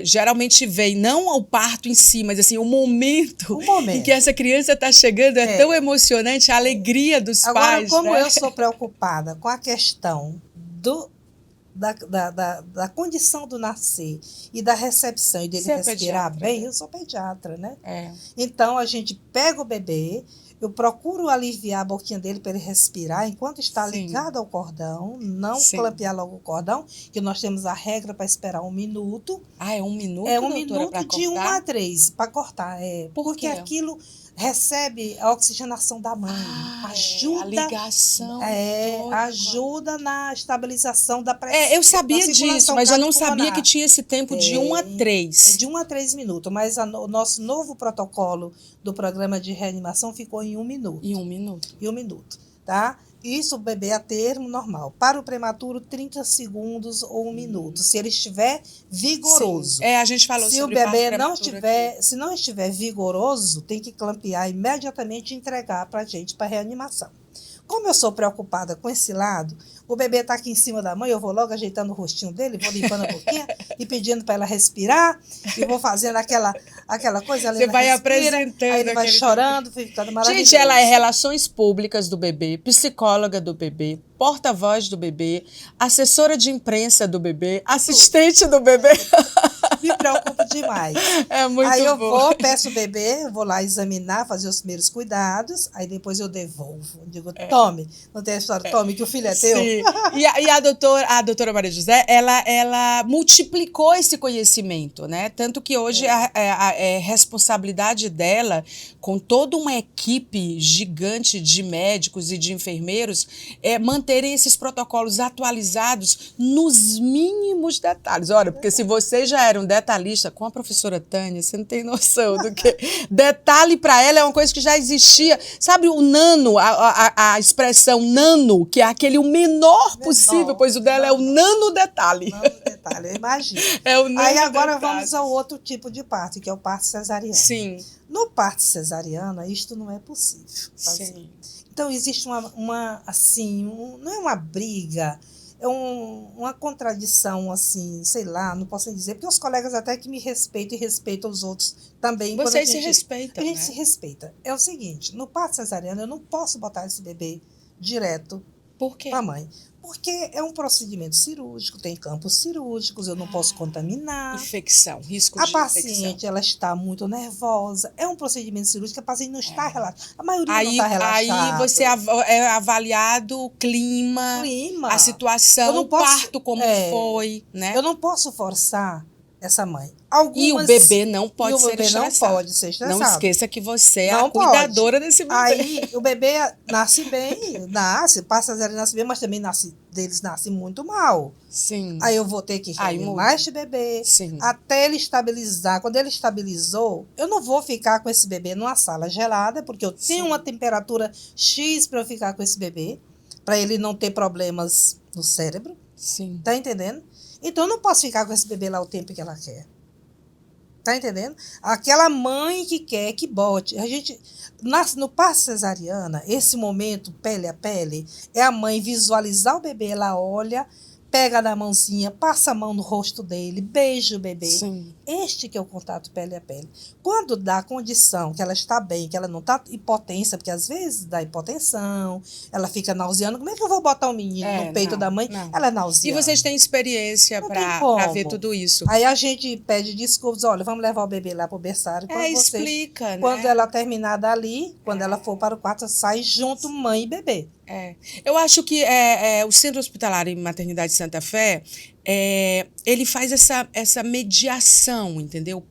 geralmente vem não o parto em si, mas assim, o momento em que essa criança está chegando é tão emocionante, a alegria dos pais. Agora, como né? eu sou preocupada com a questão da condição do nascer e da recepção e dele respirar bem, eu sou pediatra, né? Então, a gente pega o bebê, eu procuro aliviar a boquinha dele para ele respirar enquanto está ligado ao cordão, não clampear logo o cordão, que nós temos a regra para esperar 1 minuto. É 1 minuto, É 1 minuto de 1 a 3 para cortar. Porque aquilo recebe a oxigenação da mãe, ajuda, a ligação toda. ajuda na estabilização da pressão. Eu sabia disso, mas eu não sabia que tinha esse tempo de 1 a 3. De 1 a 3 minutos, mas o nosso novo protocolo do programa de reanimação ficou em 1 minuto. Em 1 minuto. Em 1 minuto, tá? Isso o bebê a termo normal. Para o prematuro, 30 segundos ou 1 minuto, se ele estiver vigoroso. Sim. A gente falou se sobre o bebê se não estiver vigoroso, tem que clampear imediatamente e entregar para a gente para reanimação. Como eu sou preocupada com esse lado, o bebê está aqui em cima da mãe, eu vou logo ajeitando o rostinho dele, vou limpando a boquinha e pedindo para ela respirar, e vou fazendo aquela coisa. Você vai respira, apresentando. Aí ele vai chorando, ficando maravilhoso. Gente, ela é relações públicas do bebê, psicóloga do bebê, porta-voz do bebê, assessora de imprensa do bebê, assistente do bebê. Me preocupo demais. É muito bom. Aí eu vou, peço o bebê, vou lá examinar, fazer os primeiros cuidados, aí depois eu devolvo. Digo, tome. Não tem a história, tome, que o filho é teu. Sim. E a doutora Maria José, ela multiplicou esse conhecimento, né? Tanto que hoje é responsabilidade dela, com toda uma equipe gigante de médicos e de enfermeiros, manterem esses protocolos atualizados nos mínimos detalhes. Olha, porque se você já era um detalhista com a professora Tânia, você não tem noção do que... Detalhe para ela é uma coisa que já existia. Sabe o nano, a expressão nano, que é aquele o menor possível, pois o dela é o nano detalhe. Nano detalhe, eu imagino. É o nano Aí agora detalhe. vamos ao outro tipo de parto, que é o parto cesariano. Sim. No parto cesariano, isto não é possível fazer. Sim. Então existe não é uma briga, é uma contradição, assim, sei lá, não posso dizer, porque os colegas até que me respeitam e respeitam os outros também. Vocês se respeitam, A gente né? se respeita. É o seguinte, no parto cesariano eu não posso botar esse bebê direto Por quê? para a mãe. Porque é um procedimento cirúrgico, tem campos cirúrgicos, eu não posso contaminar. Risco de infecção. A paciente, ela está muito nervosa. É um procedimento cirúrgico, a paciente não está relaxada. A maioria não está relaxada. Aí você é avaliado o clima, a situação, o parto como foi, né? Eu não posso forçar essa mãe. E o bebê não pode ser estressado. Não pode ser estressado. Não esqueça que você é a cuidadora desse bebê. Aí o bebê nasce bem, passa zero, nasce bem, mas também nasce muito mal. Sim. Aí eu vou ter que reanimar este bebê até ele estabilizar. Quando ele estabilizou, eu não vou ficar com esse bebê numa sala gelada, porque eu tenho uma temperatura X para eu ficar com esse bebê, para ele não ter problemas no cérebro. Sim. Tá entendendo? Então eu não posso ficar com esse bebê lá o tempo que ela quer. Tá entendendo? Aquela mãe que quer que bote. A gente, no parto cesariana, esse momento, pele a pele, é a mãe visualizar o bebê, ela olha, pega na mãozinha, passa a mão no rosto dele, beija o bebê. Sim. Este que é o contato pele a pele. Quando dá a condição que ela está bem, que ela não está hipotência, porque às vezes dá hipotensão, ela fica nauseando. Como é que eu vou botar um menino no peito da mãe? Não. Ela é nauseando. E vocês têm experiência para ver tudo isso? Aí a gente pede desculpas, olha, vamos levar o bebê lá para o berçário. Explica, né? Quando ela terminar dali, quando ela for para o quarto, sai junto mãe e bebê. Eu acho que o Centro Hospitalar e Maternidade Santa Fé, ele faz essa mediação, entendeu?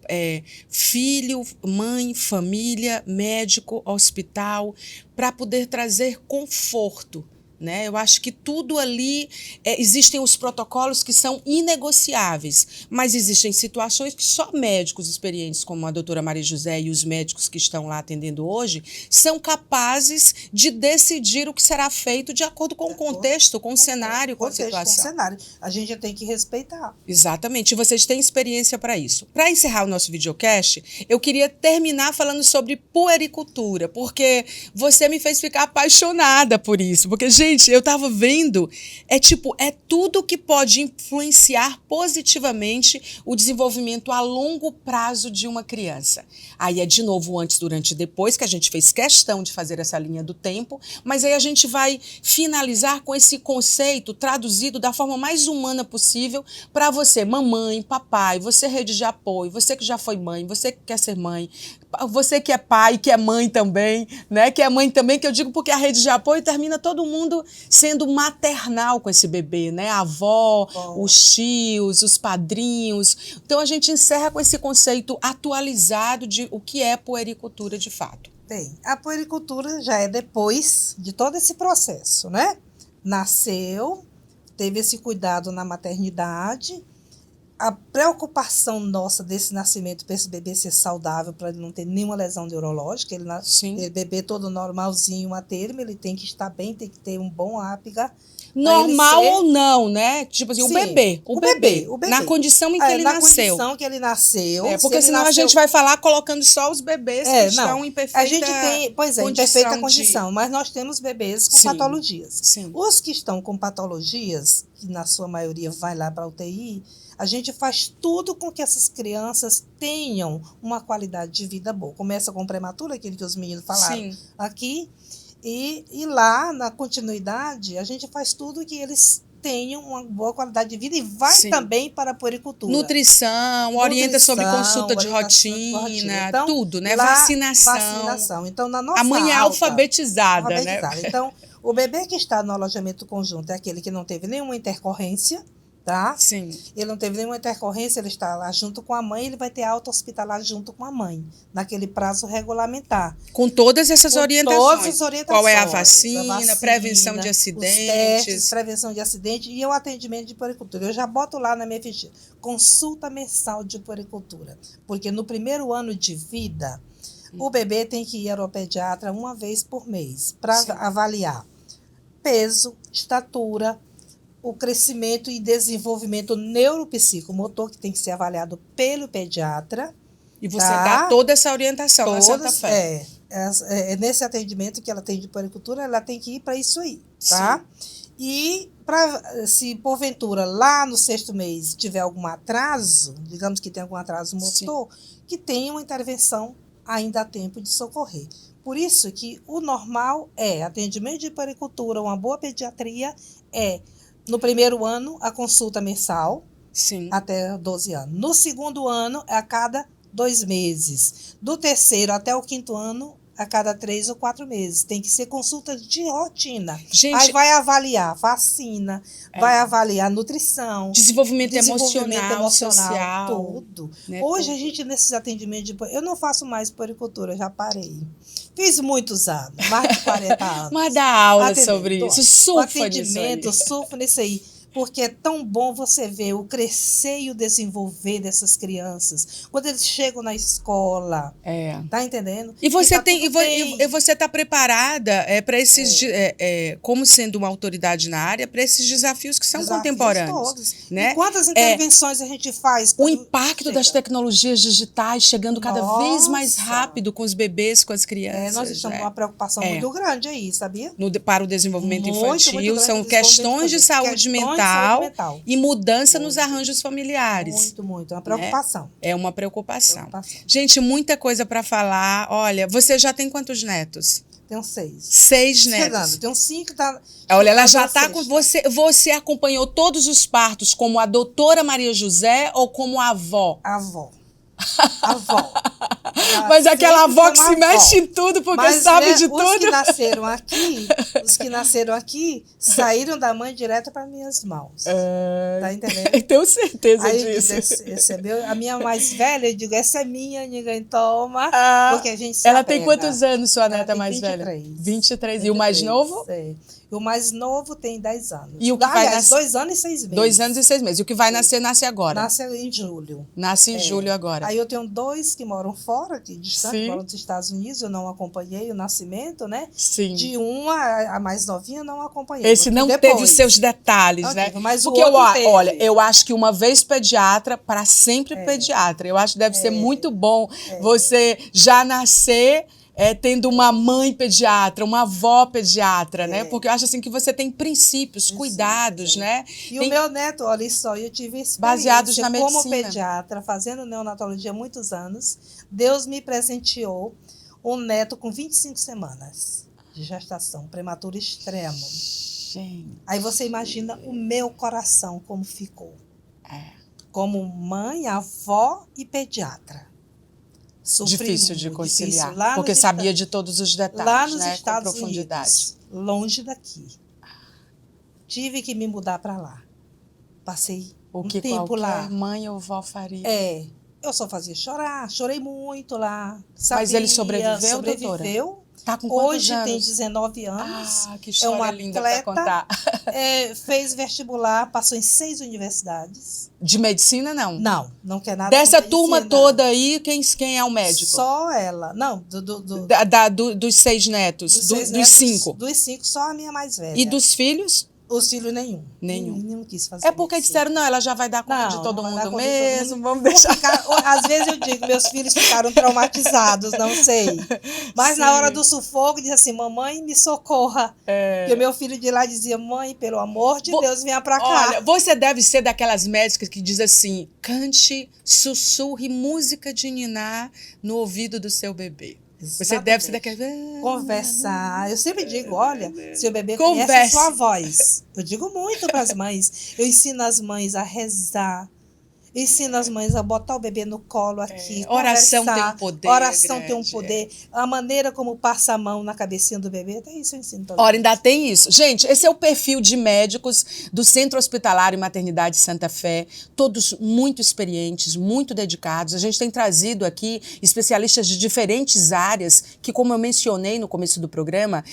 Filho, mãe, família, médico, hospital, para poder trazer conforto. Né? Eu acho que tudo ali, existem os protocolos que são inegociáveis, mas existem situações que só médicos experientes, como a doutora Maria José e os médicos que estão lá atendendo hoje, são capazes de decidir o que será feito de acordo com o contexto, com o cenário, com a situação. Com o cenário. A gente já tem que respeitar. Exatamente, e vocês têm experiência para isso. Para encerrar o nosso videocast, eu queria terminar falando sobre puericultura, porque você me fez ficar apaixonada por isso, porque, gente, eu estava vendo, é tudo que pode influenciar positivamente o desenvolvimento a longo prazo de uma criança. Aí é de novo antes, durante e depois, que a gente fez questão de fazer essa linha do tempo, mas aí a gente vai finalizar com esse conceito traduzido da forma mais humana possível para você, mamãe, papai, você rede de apoio, você que já foi mãe, você que quer ser mãe, você que é pai, que é mãe também, né? Que é mãe também, que eu digo porque a rede de apoio termina todo mundo sendo maternal com esse bebê, né? A avó, os tios, os padrinhos. Então a gente encerra com esse conceito atualizado de o que é puericultura de fato. Bem, a puericultura já é depois de todo esse processo, né? Nasceu, teve esse cuidado na maternidade, a preocupação nossa desse nascimento para esse bebê ser saudável, para ele não ter nenhuma lesão neurológica, ele bebê todo normalzinho a termo, ele tem que estar bem, tem que ter um bom ápiga. Normal ou não, né? Tipo assim, Sim, o bebê. Na condição em que ele nasceu. Na condição que ele nasceu. Porque senão a gente vai falar colocando só os bebês que estão em perfeita condição. A gente tem, em perfeita condição, mas nós temos bebês com patologias. Sim. Os que estão com patologias, que na sua maioria vai lá para a UTI, a gente faz tudo com que essas crianças tenham uma qualidade de vida boa. Começa com o prematuro, aquele que os meninos falaram aqui. E lá, na continuidade, a gente faz tudo que eles tenham uma boa qualidade de vida e vai também para a puericultura. Nutrição, orienta sobre consulta de rotina, então, tudo, né? Lá, vacinação. Então, na nossa a mãe é alfabetizada, né? Então, o bebê que está no alojamento conjunto é aquele que não teve nenhuma intercorrência, tá? Sim. Ele não teve nenhuma intercorrência, ele está lá junto com a mãe, ele vai ter alta hospitalar junto com a mãe, naquele prazo regulamentar. Com todas essas orientações. Todas as orientações. Qual é a vacina, prevenção de acidentes. Os testes, prevenção de acidentes e o atendimento de puericultura. Eu já boto lá na minha ficha, consulta mensal de puericultura. Porque no primeiro ano de vida, o bebê tem que ir ao pediatra uma vez por mês para avaliar peso, estatura, o crescimento e desenvolvimento neuropsicomotor, que tem que ser avaliado pelo pediatra. E você dá toda essa orientação na Santa Fé. É nesse atendimento que ela tem de puericultura, ela tem que ir para isso aí, tá? Sim. E se porventura lá no 6º mês tiver algum atraso, digamos que tem algum atraso motor, que tenha uma intervenção ainda há tempo de socorrer. Por isso que o normal é atendimento de puericultura, uma boa pediatria no primeiro ano, a consulta mensal, até 12 anos. No segundo ano, é a cada 2 meses. Do terceiro até o 5º ano, a cada 3 ou 4 meses. Tem que ser consulta de rotina. Gente, aí vai avaliar vacina, vai avaliar nutrição, desenvolvimento emocional, social. Tudo. Né? Hoje, a gente, nesses atendimentos, eu não faço mais puericultura, já parei. Fiz muitos anos, mais de 40 anos. Mas dá aula sobre isso, surfa nisso aí. Porque é tão bom você ver o crescer e o desenvolver dessas crianças. Quando eles chegam na escola. Tá entendendo? E você está preparada para esses, como sendo uma autoridade na área, para esses desafios que são contemporâneos. Todos. Né? E quantas intervenções a gente faz? O impacto das tecnologias digitais chegando cada vez mais rápido com os bebês, com as crianças. Nós estamos com uma preocupação muito grande aí, sabia? Para o desenvolvimento infantil, são questões de saúde mental. E mudança nos arranjos familiares. Muito. É uma preocupação. É uma preocupação. Gente, muita coisa para falar. Olha, você já tem quantos netos? Tenho 6. 6 netos. Tenho 5. Olha, ela já está com você. Você acompanhou todos os partos como a doutora Maria José ou como avó? Avó. Mas aquela avó que se mexe em tudo porque sabe de tudo. Os que nasceram aqui saíram da mãe direto para minhas mãos. Tá entendendo? Tenho certeza aí, disso. Recebeu a minha mais velha, eu digo, essa é minha, ninguém toma. Porque a gente se ela apega. Tem quantos anos, sua neta mais 23. velha? 23. E o mais novo? E o mais novo tem 10 anos. E o que vai nascer? 2 anos e 6 meses. 2 anos e 6 meses. E o que vai nascer, nasce agora? Nasce em julho. Nasce em julho agora. Aí eu tenho 2 que moram fora, aqui distante, moram nos Estados Unidos. Eu não acompanhei o nascimento, né? Sim. De uma, a mais novinha, eu não acompanhei. Esse não teve os seus detalhes, né? Mas porque olha, eu acho que uma vez pediatra, para sempre pediatra. Eu acho que deve ser muito bom você já nascer tendo uma mãe pediatra, uma avó pediatra, né? Porque eu acho assim que você tem princípios, cuidados, né? E o meu neto, olha só, eu tive experiência baseados na medicina. Como pediatra, fazendo neonatologia há muitos anos, Deus me presenteou um neto com 25 semanas de gestação, prematuro extremo. Gente. Aí você imagina o meu coração como ficou. Como mãe, avó e pediatra. Difícil de conciliar, porque sabia de todos os detalhes, lá nos né, Estados com profundidade. Unidos, longe daqui. Tive que me mudar para lá. Passei o que tempo lá. Mãe ou vó faria. Eu só fazia chorar, chorei muito lá. Mas ele sobreviveu, sobreviveu. Tá com quantos Hoje anos? tem 19 anos. Ah, que história é um linda para contar. Fez vestibular, passou em 6 universidades. De medicina, não? Não quer nada Dessa com turma medicina. toda aí, quem é o médico? Só ela. Não, dos 6 netos, dos 5. Dos 5, só a minha mais velha. E dos filhos? Os filhos nenhum. Nenhum. Nenhum quis fazer. É porque disseram, não, ela já vai dar conta de todo mundo mesmo, vamos deixar. Às vezes eu digo, meus filhos ficaram traumatizados, não sei. Mas Sim. na hora do sufoco, diz assim, mamãe, me socorra. Porque meu filho de lá dizia, mãe, pelo amor de Deus, venha pra cá. Olha, você deve ser daquelas médicas que diz assim, cante, sussurre música de niná no ouvido do seu bebê. Exatamente. Você deve ser daquela... Conversar. Eu sempre digo, olha, seu bebê conhece a sua voz. Eu digo muito para as mães. Eu ensino as mães a rezar. Ensina as mães a botar o bebê no colo aqui. Oração tem um poder. Oração grande, tem um poder. A maneira como passa a mão na cabecinha do bebê, até isso eu ensino todo Ora, ainda tem isso. Gente, esse é o perfil de médicos do Centro Hospitalar e Maternidade Santa Fé, todos muito experientes, muito dedicados. A gente tem trazido aqui especialistas de diferentes áreas que, como eu mencionei no começo do programa,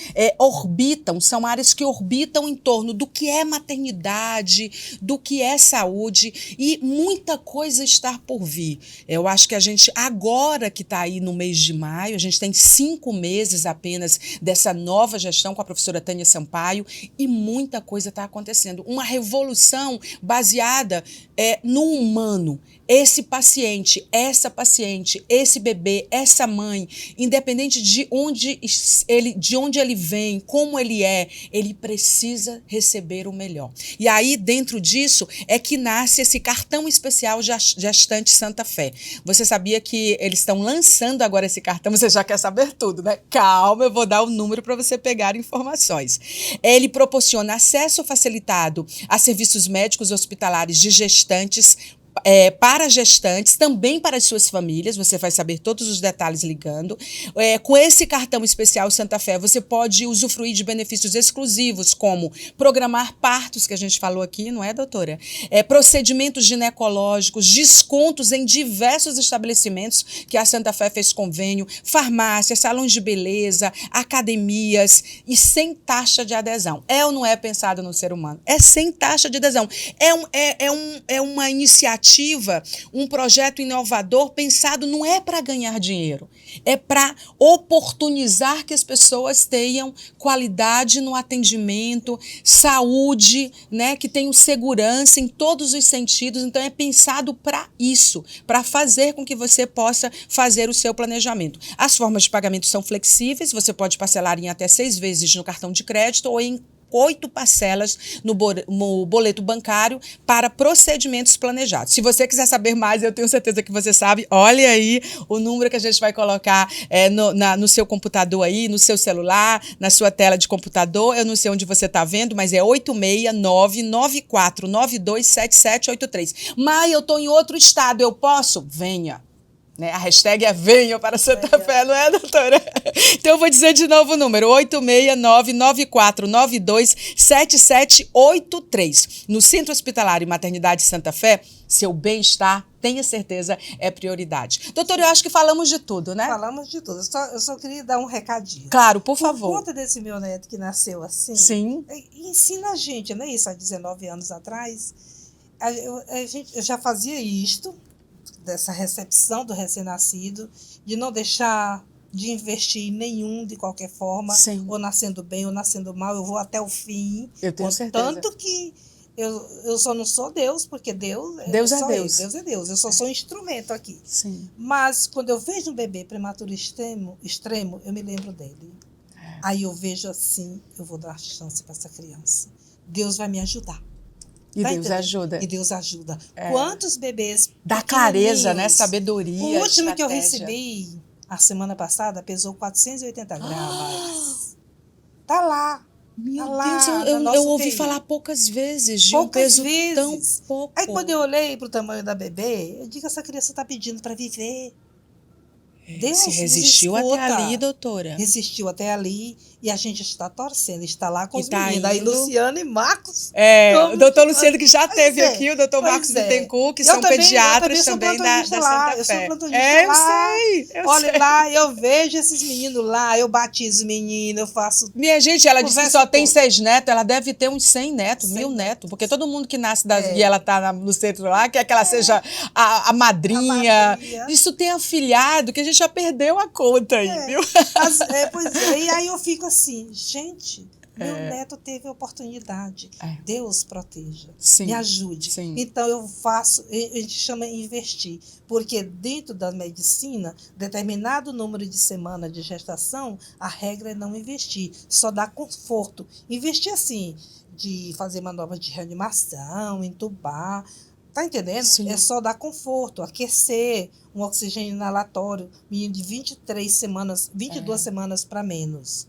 são áreas que orbitam em torno do que é maternidade, do que é saúde e muita coisa está por vir. Eu acho que a gente, agora que está aí no mês de maio, a gente tem 5 meses apenas dessa nova gestão com a professora Tânia Sampaio e muita coisa está acontecendo. Uma revolução baseada no humano. Esse paciente, essa paciente, esse bebê, essa mãe, independente de onde ele vem, como ele precisa receber o melhor. E aí, dentro disso, é que nasce esse cartão especial Gestante Santa Fé. Você sabia que eles estão lançando agora esse cartão? Você já quer saber tudo, né? Calma, eu vou dar o número para você pegar informações. Ele proporciona acesso facilitado a serviços médicos hospitalares de gestantes, para gestantes, também para as suas famílias, você vai saber todos os detalhes ligando. Com esse cartão especial Santa Fé, você pode usufruir de benefícios exclusivos, como programar partos, que a gente falou aqui, não é, doutora? Procedimentos ginecológicos, descontos em diversos estabelecimentos que a Santa Fé fez convênio, farmácias, salões de beleza, academias e sem taxa de adesão. É ou não é pensado no ser humano? É sem taxa de adesão. É uma iniciativa, um projeto inovador pensado não é para ganhar dinheiro, é para oportunizar que as pessoas tenham qualidade no atendimento, saúde, né, que tenham segurança em todos os sentidos. Então é pensado para isso, para fazer com que você possa fazer o seu planejamento. As formas de pagamento são flexíveis, você pode parcelar em até 6 vezes no cartão de crédito ou em 8 parcelas no boleto bancário para procedimentos planejados. Se você quiser saber mais, eu tenho certeza que você sabe, olha aí o número que a gente vai colocar no seu computador aí, no seu celular, na sua tela de computador. Eu não sei onde você está vendo, mas é 869-9492-7783. Mas eu estou em outro estado, eu posso? Venha. Né? A hashtag é venha para Santa Fé, não é, doutora? Então eu vou dizer de novo o número, 869-9492-7783. No Centro Hospitalar e Maternidade Santa Fé, seu bem-estar, tenha certeza, é prioridade. Doutora, eu acho que falamos de tudo, né? Falamos de tudo. Eu só queria dar um recadinho. Claro, por favor. Por conta desse meu neto que nasceu assim, sim, ensina a gente, né? Isso há 19 anos atrás, eu já fazia isto, dessa recepção do recém-nascido, de não deixar de investir em nenhum de qualquer forma, sim, ou nascendo bem ou nascendo mal, eu vou até o fim. Eu tenho certeza. Tanto que eu só não sou Deus, porque Deus é Deus. Deus é Deus, eu só sou um instrumento aqui. Sim. Mas quando eu vejo um bebê prematuro extremo, eu me lembro dele. Aí eu vejo assim, eu vou dar chance para essa criança. Deus vai me ajudar. E Deus ajuda. E Deus ajuda. Quantos bebês... Dá clareza, né? Sabedoria, o último estratégia. Que eu recebi, a semana passada, pesou 480 gramas. Tá lá. Meu tá lá, Deus, eu ouvi falar poucas vezes de um peso tão pouco. Aí quando eu olhei para o tamanho da bebê, eu digo, essa criança está pedindo para viver. Deus se resistiu até ali, doutora. Resistiu até ali. E a gente está torcendo, está lá com E os tá meninos, aí indo. Luciano e Marcos. O doutor Luciano, que já esteve é, aqui, o doutor pois Marcos é. Bittencourt, que Eu são também- pediatras eu sou também da plantonista lá, Santa eu sou Fé. plantonista Eu lá. sei, eu Olha sei. lá, eu vejo esses meninos lá, eu batizo menino, eu faço. Minha gente, ela disse que Conversa só tem toda. 6 netos, ela deve ter uns 100 netos, 100 1000 netos, netos. porque todo mundo que nasce É. e ela tá no centro lá, quer que ela seja a madrinha. A madrinha. Isso tem afilhado, que a gente já perdeu a conta aí, viu? Pois é, e aí eu fico assim, gente, meu neto teve a oportunidade. Deus proteja, Sim, me ajude. sim. Então eu faço, a gente chama investir, porque dentro da medicina, determinado número de semanas de gestação, a regra é não investir, só dar conforto. Investir assim, de fazer manobra de reanimação, entubar, tá entendendo? Sim. É só dar conforto, aquecer, um oxigênio inalatório, menino de 23 semanas, 22 semanas para menos.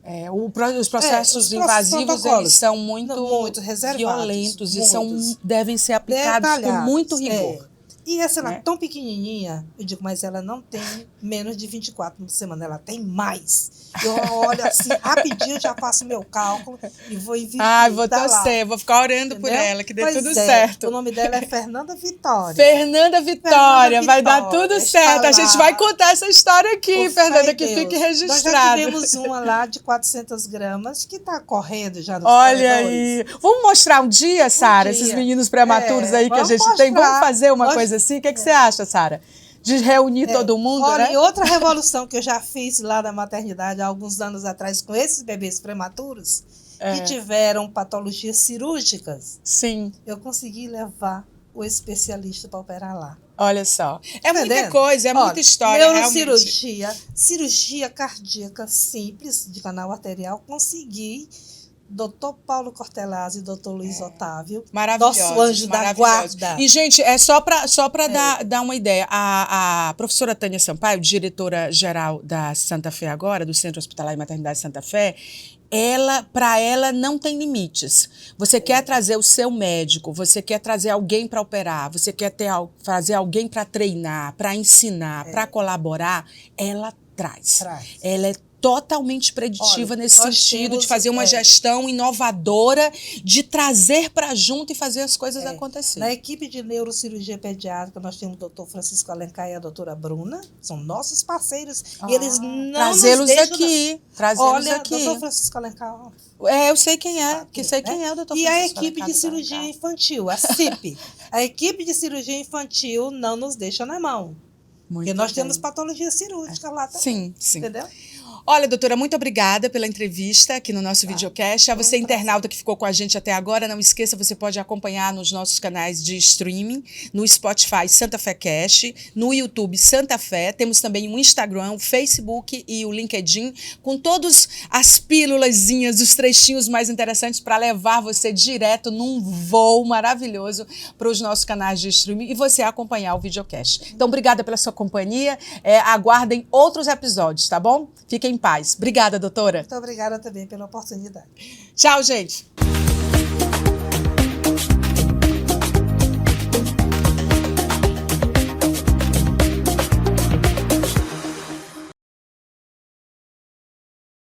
Os processos invasivos, eles são muito reservados, violentos muitos. e devem ser aplicados com muito rigor. E essa ela é tão pequenininha, eu digo, mas ela não tem menos de 24 semanas, ela tem mais. Eu olho assim, rapidinho, eu já faço meu cálculo e vou enviar. Vou torcer, vou ficar orando por ela, que dê tudo é. certo. O nome dela é Fernanda Vitória. Fernanda Vitória, vai dar tudo certo. A gente vai contar essa história aqui, Fernanda, que fique registrada. Nós já tivemos uma lá de 400 gramas que está correndo já nos Olha corredores. aí. Vamos mostrar um dia, Sara, esses meninos prematuros aí que a gente tem. Vamos fazer uma coisa assim? O que você acha, Sara? De reunir todo mundo, olha, né? E outra revolução que eu já fiz lá na maternidade há alguns anos atrás com esses bebês prematuros que tiveram patologias cirúrgicas. Sim. Eu consegui levar o especialista para operar lá. Olha só. É muita coisa, muita história. Neurocirurgia, cirurgia cardíaca simples de canal arterial, consegui. Doutor Paulo Cortelazzi e doutor Luiz Otávio. Maravilhoso. Nosso anjo da guarda. E, gente, só para dar uma ideia, a professora Tânia Sampaio, diretora-geral da Santa Fé agora, do Centro Hospitalar e Maternidade Santa Fé, para ela não tem limites. Você quer trazer o seu médico, você quer trazer alguém para operar, você quer fazer alguém para treinar, para ensinar, para colaborar, ela traz. Ela é totalmente preditiva nesse sentido de fazer uma gestão inovadora, de trazer para junto e fazer as coisas acontecerem. Na equipe de neurocirurgia pediátrica, nós temos o doutor Francisco Alencar e a doutora Bruna, são nossos parceiros, e eles não trazê-los aqui. Olha, doutor Francisco Alencar. Eu sei quem é, quem é o doutor Francisco. E a equipe de cirurgia infantil, a CIP. A equipe de cirurgia infantil não nos deixa na mão. Porque nós temos patologia cirúrgica lá também. Sim. Entendeu? Olha, doutora, muito obrigada pela entrevista aqui no nosso videocast. A você, internauta que ficou com a gente até agora, não esqueça, você pode acompanhar nos nossos canais de streaming, no Spotify Santa Fé Cast, no YouTube Santa Fé, temos também o Instagram, o Facebook e o LinkedIn, com todas as pílulazinhas, os trechinhos mais interessantes para levar você direto num voo maravilhoso para os nossos canais de streaming e você acompanhar o videocast. Então, obrigada pela sua companhia, aguardem outros episódios, tá bom? Fiquem em paz. Obrigada, doutora. Muito obrigada também pela oportunidade. Tchau, gente.